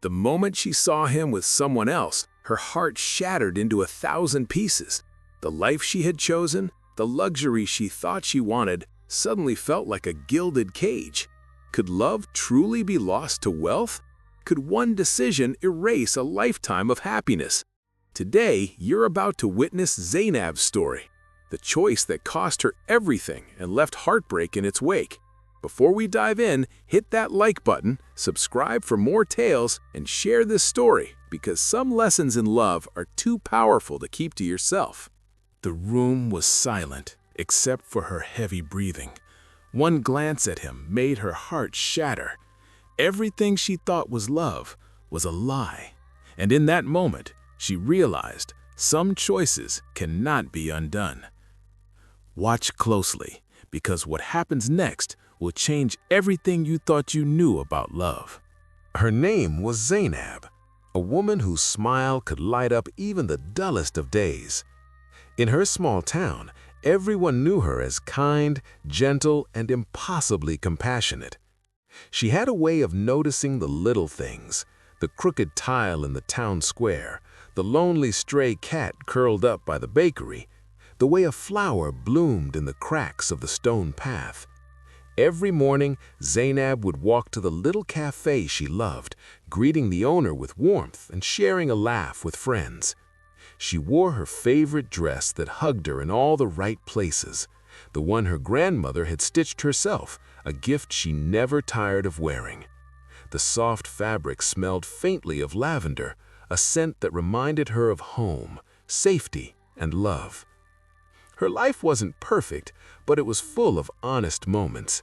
The moment she saw him with someone else, her heart shattered into 1,000 pieces. The life she had chosen, the luxury she thought she wanted, suddenly felt like a gilded cage. Could love truly be lost to wealth? Could one decision erase a lifetime of happiness? Today, you're about to witness Zainab's story, the choice that cost her everything and left heartbreak in its wake. Before we dive in, hit that like button, subscribe for more tales, and share this story because some lessons in love are too powerful to keep to yourself. The room was silent, except for her heavy breathing. One glance at him made her heart shatter. Everything she thought was love was a lie. And in that moment, she realized some choices cannot be undone. Watch closely, because what happens next will change everything you thought you knew about love. Her name was Zainab, a woman whose smile could light up even the dullest of days. In her small town, everyone knew her as kind, gentle, and impossibly compassionate. She had a way of noticing the little things, the crooked tile in the town square, the lonely stray cat curled up by the bakery, the way a flower bloomed in the cracks of the stone path. Every morning, Zainab would walk to the little cafe she loved, greeting the owner with warmth and sharing a laugh with friends. She wore her favorite dress that hugged her in all the right places, the one her grandmother had stitched herself, a gift she never tired of wearing. The soft fabric smelled faintly of lavender, a scent that reminded her of home, safety, and love. Her life wasn't perfect, but it was full of honest moments.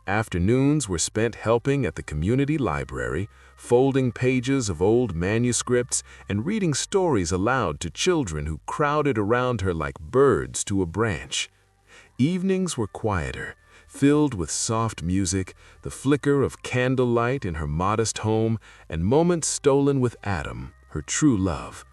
Afternoons were spent helping at the community library, folding pages of old manuscripts, and reading stories aloud to children who crowded around her like birds to a branch. Evenings were quieter, filled with soft music, the flicker of candlelight in her modest home, and moments stolen with Adam, her true love.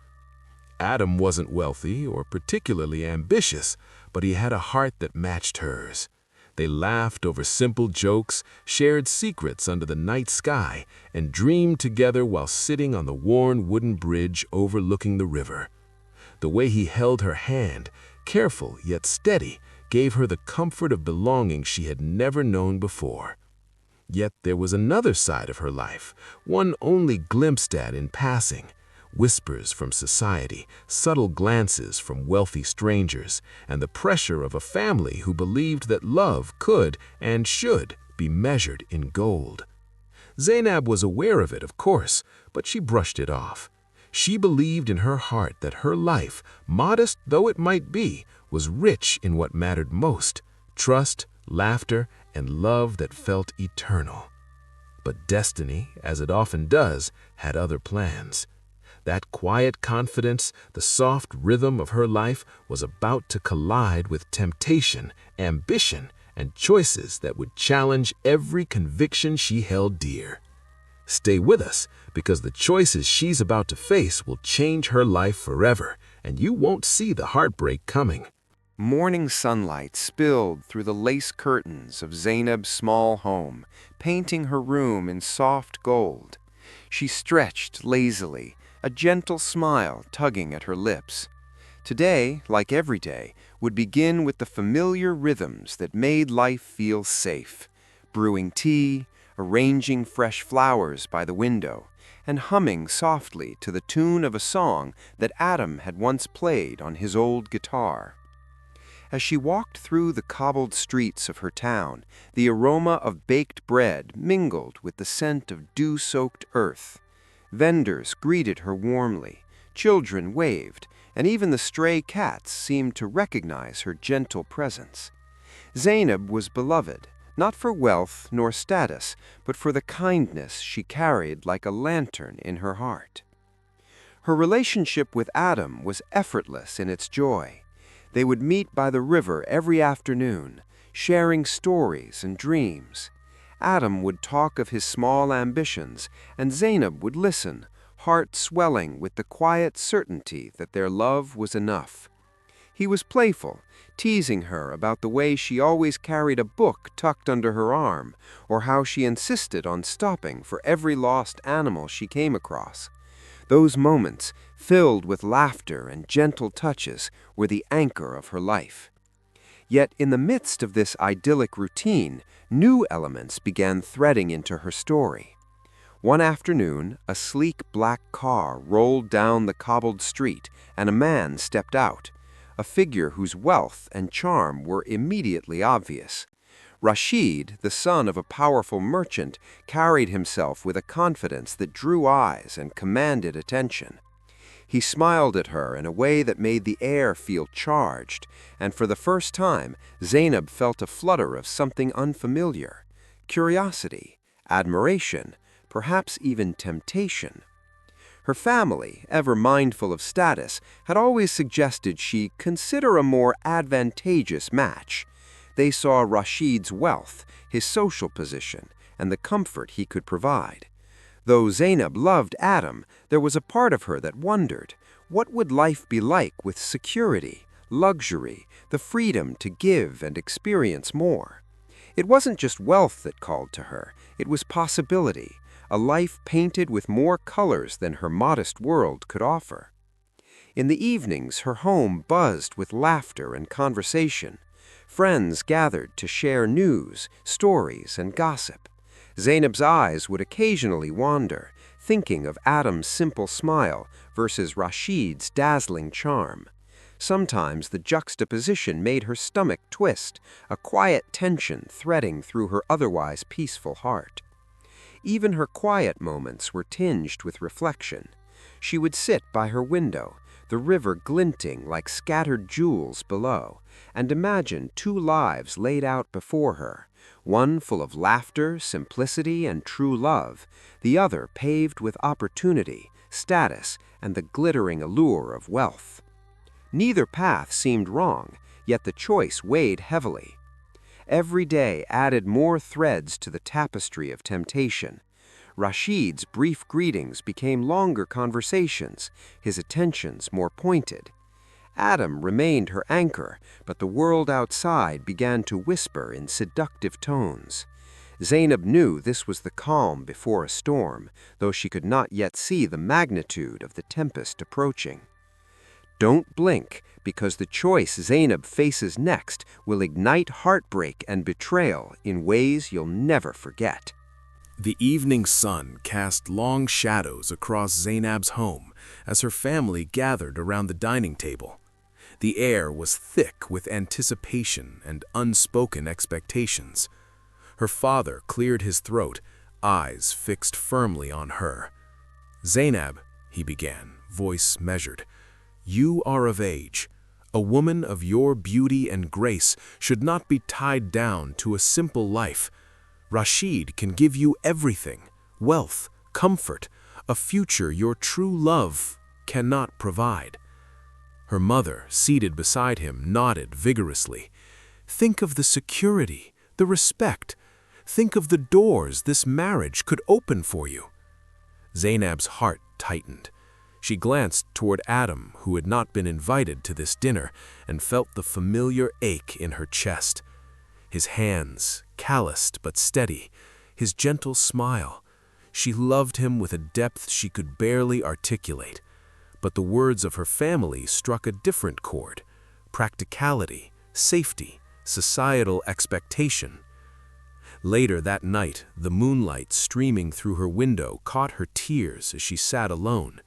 Adam wasn't wealthy or particularly ambitious, but he had a heart that matched hers. They laughed over simple jokes, shared secrets under the night sky, and dreamed together while sitting on the worn wooden bridge overlooking the river. The way he held her hand, careful yet steady, gave her the comfort of belonging she had never known before. Yet there was another side of her life, one only glimpsed at in passing. Whispers from society, subtle glances from wealthy strangers, and the pressure of a family who believed that love could and should be measured in gold. Zainab was aware of it, of course, but she brushed it off. She believed in her heart that her life, modest though it might be, was rich in what mattered most: trust, laughter, and love that felt eternal. But destiny, as it often does, had other plans. That quiet confidence, the soft rhythm of her life, was about to collide with temptation, ambition, and choices that would challenge every conviction she held dear. Stay with us, because the choices she's about to face will change her life forever, and you won't see the heartbreak coming. Morning sunlight spilled through the lace curtains of Zainab's small home, painting her room in soft gold. She stretched lazily, a gentle smile tugging at her lips. Today, like every day, would begin with the familiar rhythms that made life feel safe: brewing tea, arranging fresh flowers by the window, and humming softly to the tune of a song that Adam had once played on his old guitar. As she walked through the cobbled streets of her town, the aroma of baked bread mingled with the scent of dew-soaked earth. Vendors greeted her warmly, children waved, and even the stray cats seemed to recognize her gentle presence. Zainab was beloved, not for wealth nor status, but for the kindness she carried like a lantern in her heart. Her relationship with Adam was effortless in its joy. They would meet by the river every afternoon, sharing stories and dreams. Adam would talk of his small ambitions, and Zainab would listen, heart swelling with the quiet certainty that their love was enough. He was playful, teasing her about the way she always carried a book tucked under her arm, or how she insisted on stopping for every lost animal she came across. Those moments, filled with laughter and gentle touches, were the anchor of her life. Yet in the midst of this idyllic routine, new elements began threading into her story. One afternoon, a sleek black car rolled down the cobbled street, and a man stepped out, a figure whose wealth and charm were immediately obvious. Rashid, the son of a powerful merchant, carried himself with a confidence that drew eyes and commanded attention. He smiled at her in a way that made the air feel charged, and for the first time, Zainab felt a flutter of something unfamiliar: curiosity, admiration, perhaps even temptation. Her family, ever mindful of status, had always suggested she consider a more advantageous match. They saw Rashid's wealth, his social position, and the comfort he could provide. Though Zainab loved Adam, there was a part of her that wondered, what would life be like with security, luxury, the freedom to give and experience more? It wasn't just wealth that called to her, it was possibility, a life painted with more colors than her modest world could offer. In the evenings, her home buzzed with laughter and conversation. Friends gathered to share news, stories, and gossip. Zainab's eyes would occasionally wander, thinking of Adam's simple smile versus Rashid's dazzling charm. Sometimes the juxtaposition made her stomach twist, a quiet tension threading through her otherwise peaceful heart. Even her quiet moments were tinged with reflection. She would sit by her window, the river glinting like scattered jewels below, and imagine two lives laid out before her, one full of laughter, simplicity, and true love, the other paved with opportunity, status, and the glittering allure of wealth. Neither path seemed wrong, yet the choice weighed heavily. Every day added more threads to the tapestry of temptation. Rashid's brief greetings became longer conversations, his attentions more pointed. Adam remained her anchor, but the world outside began to whisper in seductive tones. Zainab knew this was the calm before a storm, though she could not yet see the magnitude of the tempest approaching. Don't blink, because the choice Zainab faces next will ignite heartbreak and betrayal in ways you'll never forget. The evening sun cast long shadows across Zainab's home as her family gathered around the dining table. The air was thick with anticipation and unspoken expectations. Her father cleared his throat, eyes fixed firmly on her. "Zainab," he began, voice measured, "you are of age. A woman of your beauty and grace should not be tied down to a simple life. Rashid can give you everything: wealth, comfort, a future your true love cannot provide." Her mother, seated beside him, nodded vigorously. "Think of the security, the respect. Think of the doors this marriage could open for you." Zainab's heart tightened. She glanced toward Adam, who had not been invited to this dinner, and felt the familiar ache in her chest. His hands, calloused but steady, his gentle smile. She loved him with a depth she could barely articulate. But the words of her family struck a different chord: practicality, safety, societal expectation. Later that night, the moonlight streaming through her window caught her tears as she sat alone.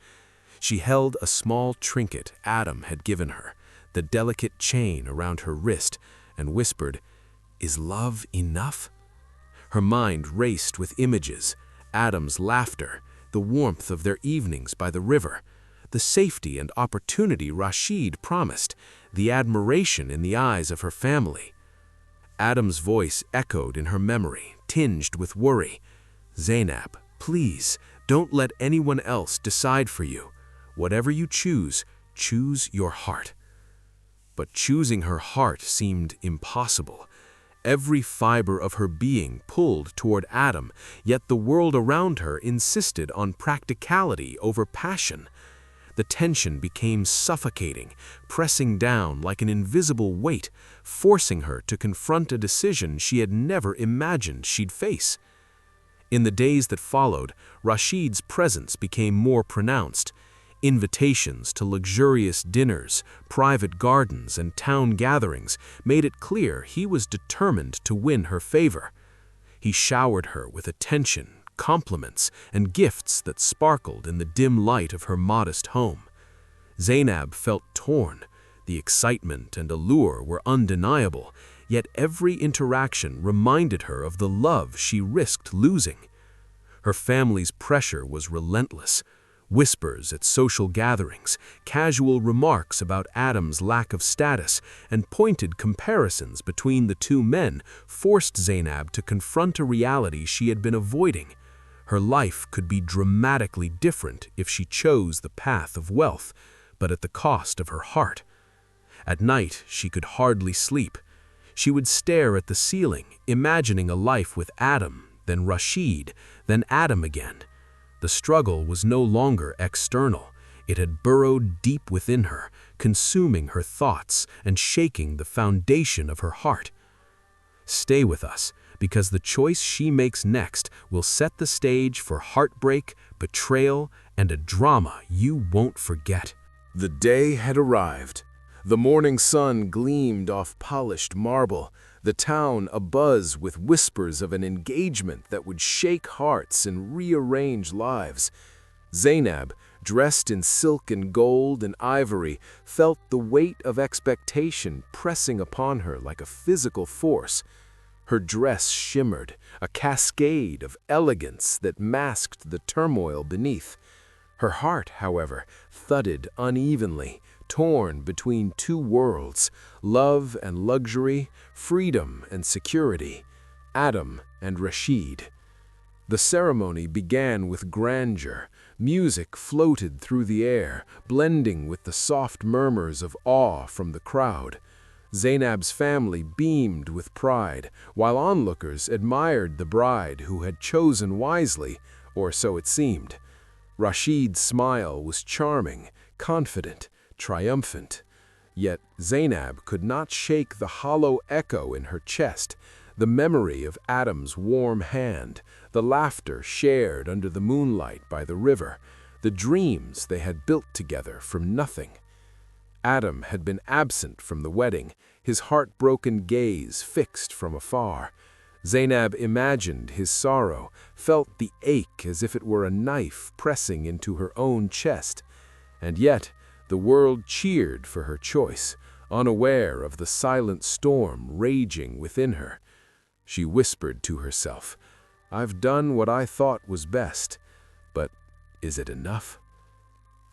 She held a small trinket Adam had given her, the delicate chain around her wrist, and whispered, "Is love enough?" Her mind raced with images: Adam's laughter, the warmth of their evenings by the river, the safety and opportunity Rashid promised, the admiration in the eyes of her family. Adam's voice echoed in her memory, tinged with worry. "Zainab, please, don't let anyone else decide for you. Whatever you choose, choose your heart." But choosing her heart seemed impossible. Every fiber of her being pulled toward Adam, yet the world around her insisted on practicality over passion. The tension became suffocating, pressing down like an invisible weight, forcing her to confront a decision she had never imagined she'd face. In the days that followed, Rashid's presence became more pronounced. Invitations to luxurious dinners, private gardens, and town gatherings made it clear he was determined to win her favor. He showered her with attention, compliments, and gifts that sparkled in the dim light of her modest home. Zainab felt torn. The excitement and allure were undeniable, yet every interaction reminded her of the love she risked losing. Her family's pressure was relentless. Whispers at social gatherings, casual remarks about Adam's lack of status, and pointed comparisons between the two men forced Zainab to confront a reality she had been avoiding. Her life could be dramatically different if she chose the path of wealth, but at the cost of her heart. At night, she could hardly sleep. She would stare at the ceiling, imagining a life with Adam, then Rashid, then Adam again. The struggle was no longer external. It had burrowed deep within her, consuming her thoughts and shaking the foundation of her heart. Stay with us, because the choice she makes next will set the stage for heartbreak, betrayal, and a drama you won't forget. The day had arrived. The morning sun gleamed off polished marble, the town abuzz with whispers of an engagement that would shake hearts and rearrange lives. Zainab, dressed in silk and gold and ivory, felt the weight of expectation pressing upon her like a physical force. Her dress shimmered, a cascade of elegance that masked the turmoil beneath. Her heart, however, thudded unevenly, torn between two worlds, love and luxury, freedom and security, Adam and Rashid. The ceremony began with grandeur. Music floated through the air, blending with the soft murmurs of awe from the crowd. Zainab's family beamed with pride, while onlookers admired the bride who had chosen wisely, or so it seemed. Rashid's smile was charming, confident, triumphant. Yet Zainab could not shake the hollow echo in her chest, the memory of Adam's warm hand, the laughter shared under the moonlight by the river, the dreams they had built together from nothing. Adam had been absent from the wedding, his heartbroken gaze fixed from afar. Zainab imagined his sorrow, felt the ache as if it were a knife pressing into her own chest. And yet, the world cheered for her choice, unaware of the silent storm raging within her. She whispered to herself, "I've done what I thought was best, but is it enough?"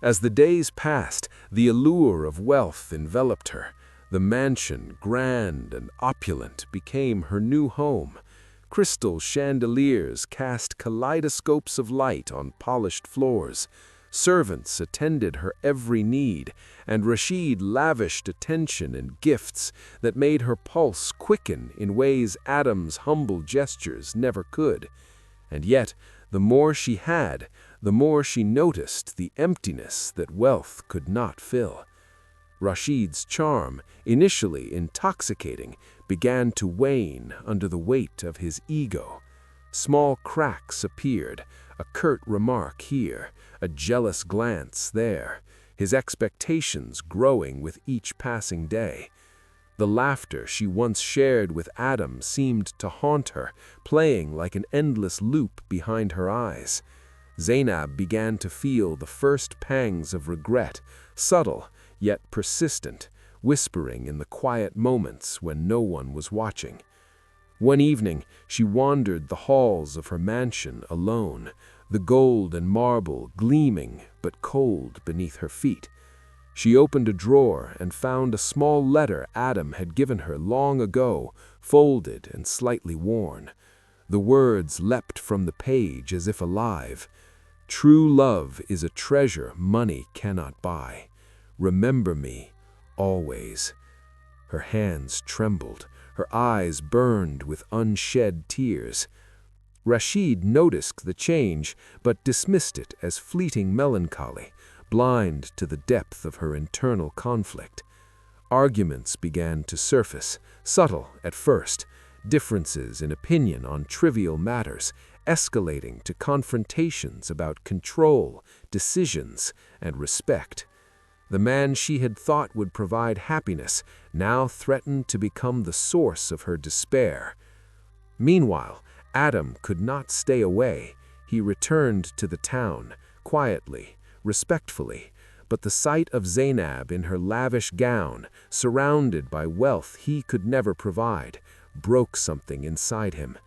As the days passed, the allure of wealth enveloped her. The mansion, grand and opulent, became her new home. Crystal chandeliers cast kaleidoscopes of light on polished floors. Servants attended her every need, and Rashid lavished attention and gifts that made her pulse quicken in ways Adam's humble gestures never could. And yet, the more she had, the more she noticed the emptiness that wealth could not fill. Rashid's charm, initially intoxicating, began to wane under the weight of his ego. Small cracks appeared, a curt remark here, a jealous glance there, his expectations growing with each passing day. The laughter she once shared with Adam seemed to haunt her, playing like an endless loop behind her eyes. Zainab began to feel the first pangs of regret, subtle yet persistent, whispering in the quiet moments when no one was watching. One evening, she wandered the halls of her mansion alone, the gold and marble gleaming but cold beneath her feet. She opened a drawer and found a small letter Adam had given her long ago, folded and slightly worn. The words leapt from the page as if alive. "True love is a treasure money cannot buy. Remember me, always." Her hands trembled, her eyes burned with unshed tears. Rashid noticed the change, but dismissed it as fleeting melancholy, blind to the depth of her internal conflict. Arguments began to surface, subtle at first, differences in opinion on trivial matters, escalating to confrontations about control, decisions, and respect. The man she had thought would provide happiness now threatened to become the source of her despair. Meanwhile, Adam could not stay away. He returned to the town, quietly, respectfully, but the sight of Zainab in her lavish gown, surrounded by wealth he could never provide, broke something inside him.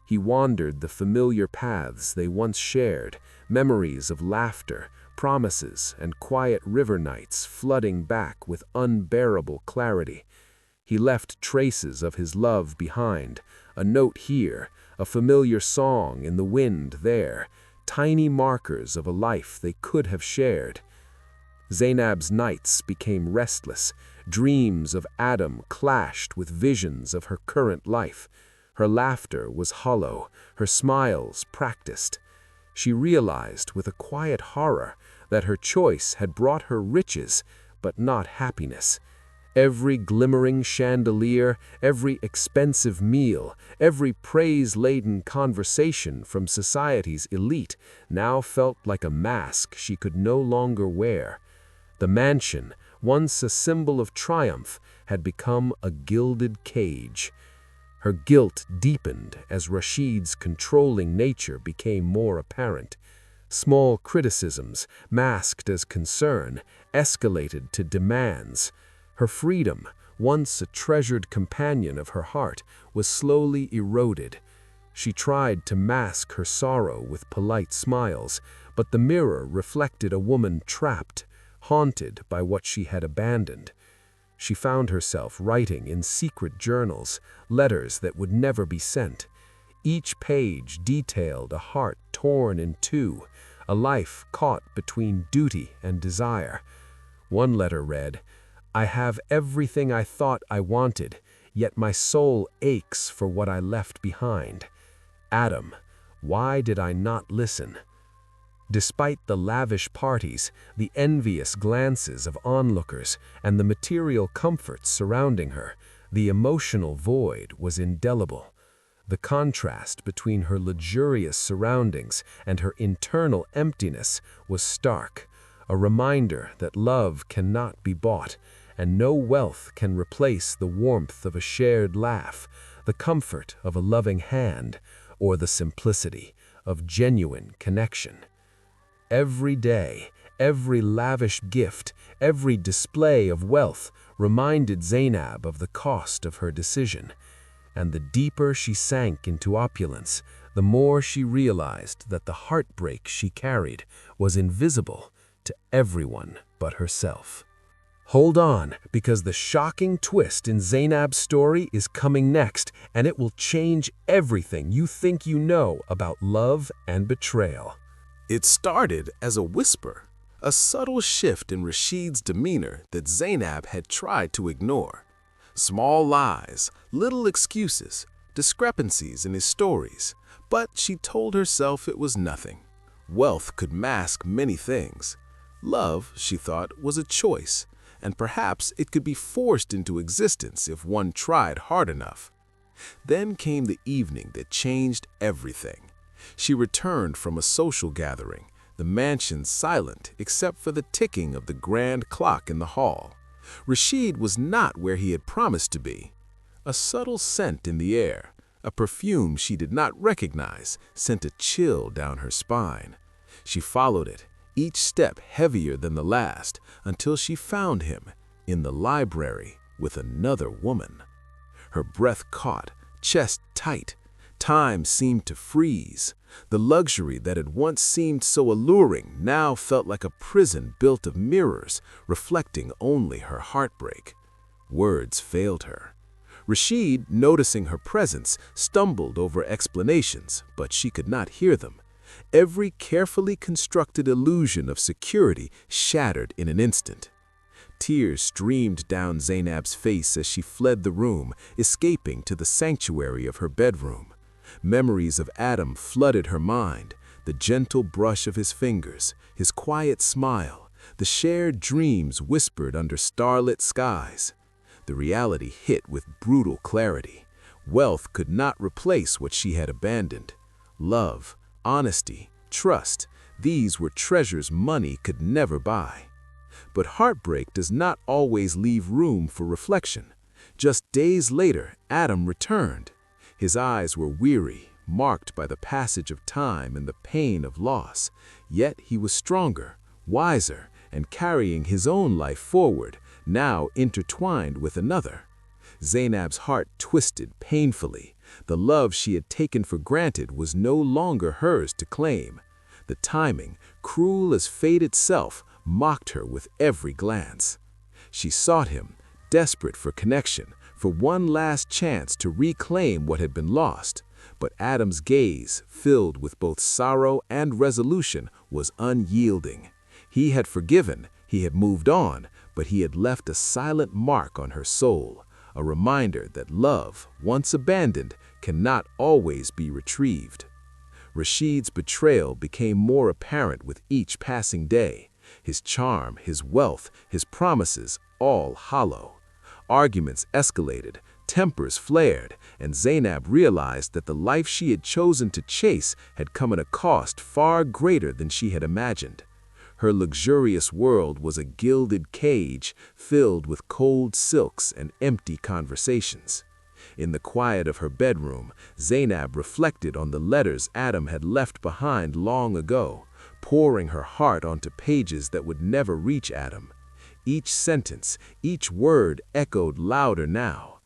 He wandered the familiar paths they once shared, memories of laughter, promises, and quiet river nights flooding back with unbearable clarity. He left traces of his love behind, a note here, a familiar song in the wind there, tiny markers of a life they could have shared. Zainab's nights became restless. Dreams of Adam clashed with visions of her current life. Her laughter was hollow, her smiles practiced. She realized with a quiet horror that her choice had brought her riches, but not happiness. Every glimmering chandelier, every expensive meal, every praise-laden conversation from society's elite now felt like a mask she could no longer wear. The mansion, once a symbol of triumph, had become a gilded cage. Her guilt deepened as Rashid's controlling nature became more apparent. Small criticisms, masked as concern, escalated to demands. Her freedom, once a treasured companion of her heart, was slowly eroded. She tried to mask her sorrow with polite smiles, but the mirror reflected a woman trapped, haunted by what she had abandoned. She found herself writing in secret journals, letters that would never be sent. Each page detailed a heart torn in two, a life caught between duty and desire. One letter read, "I have everything I thought I wanted, yet my soul aches for what I left behind. Adam, why did I not listen?" Despite the lavish parties, the envious glances of onlookers, and the material comforts surrounding her, the emotional void was indelible. The contrast between her luxurious surroundings and her internal emptiness was stark, a reminder that love cannot be bought, and no wealth can replace the warmth of a shared laugh, the comfort of a loving hand, or the simplicity of genuine connection. Every day, every lavish gift, every display of wealth reminded Zainab of the cost of her decision. And the deeper she sank into opulence, the more she realized that the heartbreak she carried was invisible to everyone but herself. Hold on, because the shocking twist in Zainab's story is coming next, and it will change everything you think you know about love and betrayal. It started as a whisper, a subtle shift in Rashid's demeanor that Zainab had tried to ignore. Small lies, little excuses, discrepancies in his stories, but she told herself it was nothing. Wealth could mask many things. Love, she thought, was a choice, and perhaps it could be forced into existence if one tried hard enough. Then came the evening that changed everything. She returned from a social gathering, the mansion silent except for the ticking of the grand clock in the hall. Rashid was not where he had promised to be. A subtle scent in the air, a perfume she did not recognize, sent a chill down her spine. She followed it, each step heavier than the last, until she found him in the library with another woman. Her breath caught, chest tight. Time seemed to freeze. The luxury that had once seemed so alluring now felt like a prison built of mirrors, reflecting only her heartbreak. Words failed her. Rashid, noticing her presence, stumbled over explanations, but she could not hear them. Every carefully constructed illusion of security shattered in an instant. Tears streamed down Zainab's face as she fled the room, escaping to the sanctuary of her bedroom. Memories of Adam flooded her mind, the gentle brush of his fingers, his quiet smile, The shared dreams whispered under starlit skies. The reality hit with brutal clarity. Wealth could not replace what she had abandoned. Love, honesty, trust, these were treasures money could never buy. But heartbreak does not always leave room for reflection. Just days later, Adam returned. His eyes were weary, marked by the passage of time and the pain of loss. Yet he was stronger, wiser, and carrying his own life forward, now intertwined with another. Zainab's heart twisted painfully. The love she had taken for granted was no longer hers to claim. The timing, cruel as fate itself, mocked her with every glance. She sought him, desperate for connection, for one last chance to reclaim what had been lost. But Adam's gaze, filled with both sorrow and resolution, was unyielding. He had forgiven, he had moved on, but he had left a silent mark on her soul, a reminder that love, once abandoned, cannot always be retrieved. Rashid's betrayal became more apparent with each passing day. His charm, his wealth, his promises, all hollow. Arguments escalated, tempers flared, and Zainab realized that the life she had chosen to chase had come at a cost far greater than she had imagined. Her luxurious world was a gilded cage filled with cold silks and empty conversations. In the quiet of her bedroom, Zainab reflected on the letters Adam had left behind long ago, pouring her heart onto pages that would never reach Adam. Each sentence, each word echoed louder now.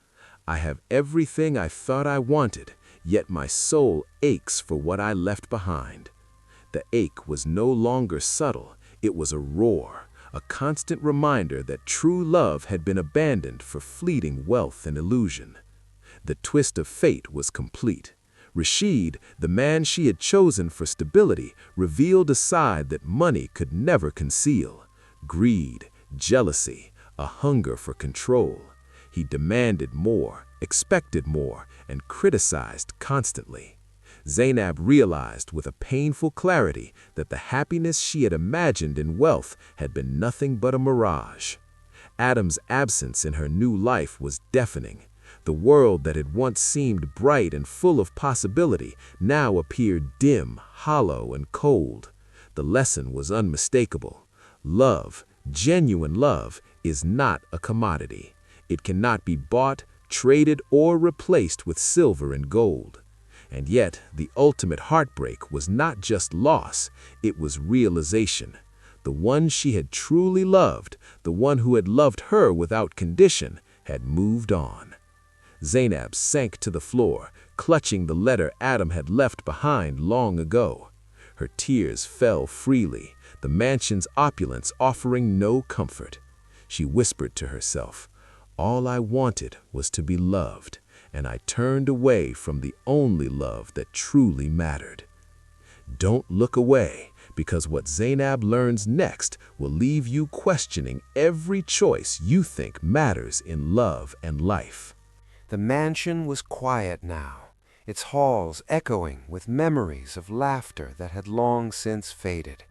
"I have everything I thought I wanted, yet my soul aches for what I left behind." The ache was no longer subtle, it was a roar, a constant reminder that true love had been abandoned for fleeting wealth and illusion. The twist of fate was complete. Rashid, the man she had chosen for stability, revealed a side that money could never conceal. Greed, jealousy, a hunger for control. He demanded more, expected more, and criticized constantly. Zainab realized with a painful clarity that the happiness she had imagined in wealth had been nothing but a mirage. Adam's absence in her new life was deafening. The world that had once seemed bright and full of possibility now appeared dim, hollow, and cold. The lesson was unmistakable. Love, genuine love, is not a commodity. It cannot be bought, traded, or replaced with silver and gold. And yet, the ultimate heartbreak was not just loss, it was realization. The one she had truly loved, the one who had loved her without condition, had moved on. Zainab sank to the floor, clutching the letter Adam had left behind long ago. Her tears fell freely, the mansion's opulence offering no comfort. She whispered to herself, "All I wanted was to be loved, and I turned away from the only love that truly mattered." Don't look away, because what Zainab learns next will leave you questioning every choice you think matters in love and life. The mansion was quiet now, its halls echoing with memories of laughter that had long since faded.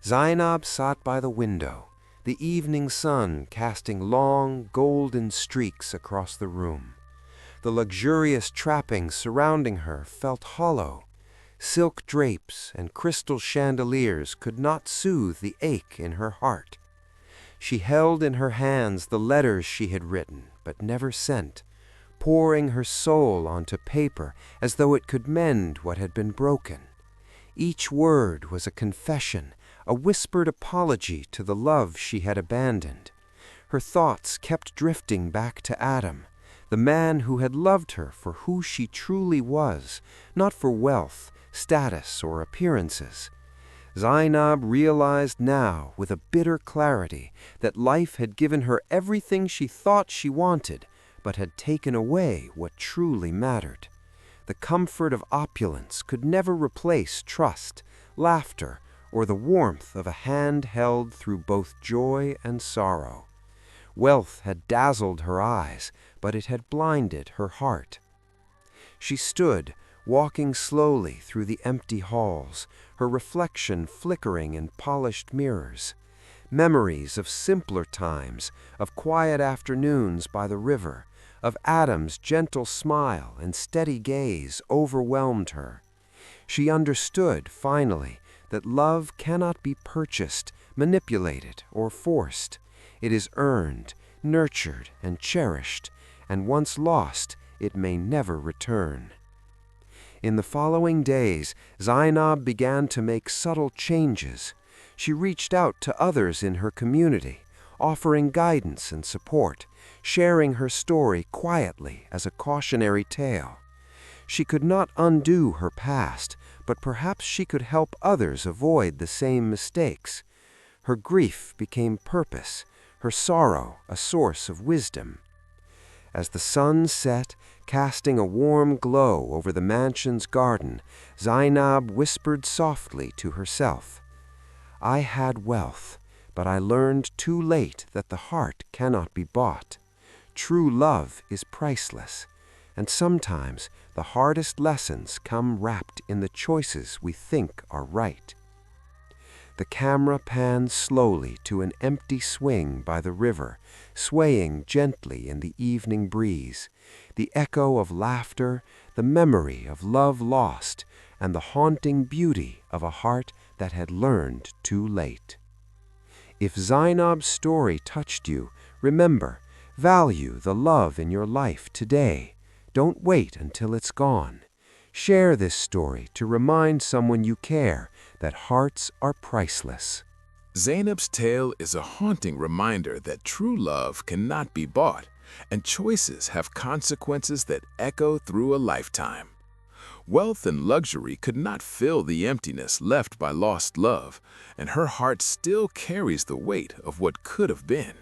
Zainab sat by the window, the evening sun casting long, golden streaks across the room. The luxurious trappings surrounding her felt hollow. Silk drapes and crystal chandeliers could not soothe the ache in her heart. She held in her hands the letters she had written but never sent, pouring her soul onto paper as though it could mend what had been broken. Each word was a confession, a whispered apology to the love she had abandoned. Her thoughts kept drifting back to Adam, the man who had loved her for who she truly was, not for wealth, status, or appearances. Zainab realized now with a bitter clarity that life had given her everything she thought she wanted, but had taken away what truly mattered. The comfort of opulence could never replace trust, laughter, or the warmth of a hand held through both joy and sorrow. Wealth had dazzled her eyes, but it had blinded her heart. She stood, walking slowly through the empty halls, her reflection flickering in polished mirrors. memories of simpler times, of quiet afternoons by the river, of Adam's gentle smile and steady gaze overwhelmed her. She understood, finally, that love cannot be purchased, manipulated, or forced. It is earned, nurtured, and cherished, and once lost, it may never return. In the following days, Zainab began to make subtle changes. She reached out to others in her community, offering guidance and support, sharing her story quietly as a cautionary tale. She could not undo her past, but perhaps she could help others avoid the same mistakes. Her grief became purpose, her sorrow a source of wisdom. As the sun set, casting a warm glow over the mansion's garden, Zainab whispered softly to herself, "I had wealth, but I learned too late that the heart cannot be bought. True love is priceless, and sometimes the hardest lessons come wrapped in the choices we think are right." The camera panned slowly to an empty swing by the river, swaying gently in the evening breeze, the echo of laughter, the memory of love lost, and the haunting beauty of a heart that had learned too late. If Zainab's story touched you, remember, value the love in your life today. Don't wait until it's gone. Share this story to remind someone you care that hearts are priceless. Zainab's tale is a haunting reminder that true love cannot be bought, and choices have consequences that echo through a lifetime. Wealth and luxury could not fill the emptiness left by lost love, and her heart still carries the weight of what could have been.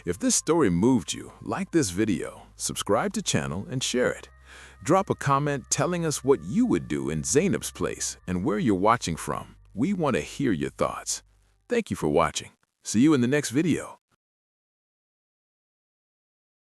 If this story moved you, like this video, subscribe to channel and share it. Drop a comment telling us what you would do in Zainab's place and where you're watching from. We want to hear your thoughts. Thank you for watching. See you in the next video.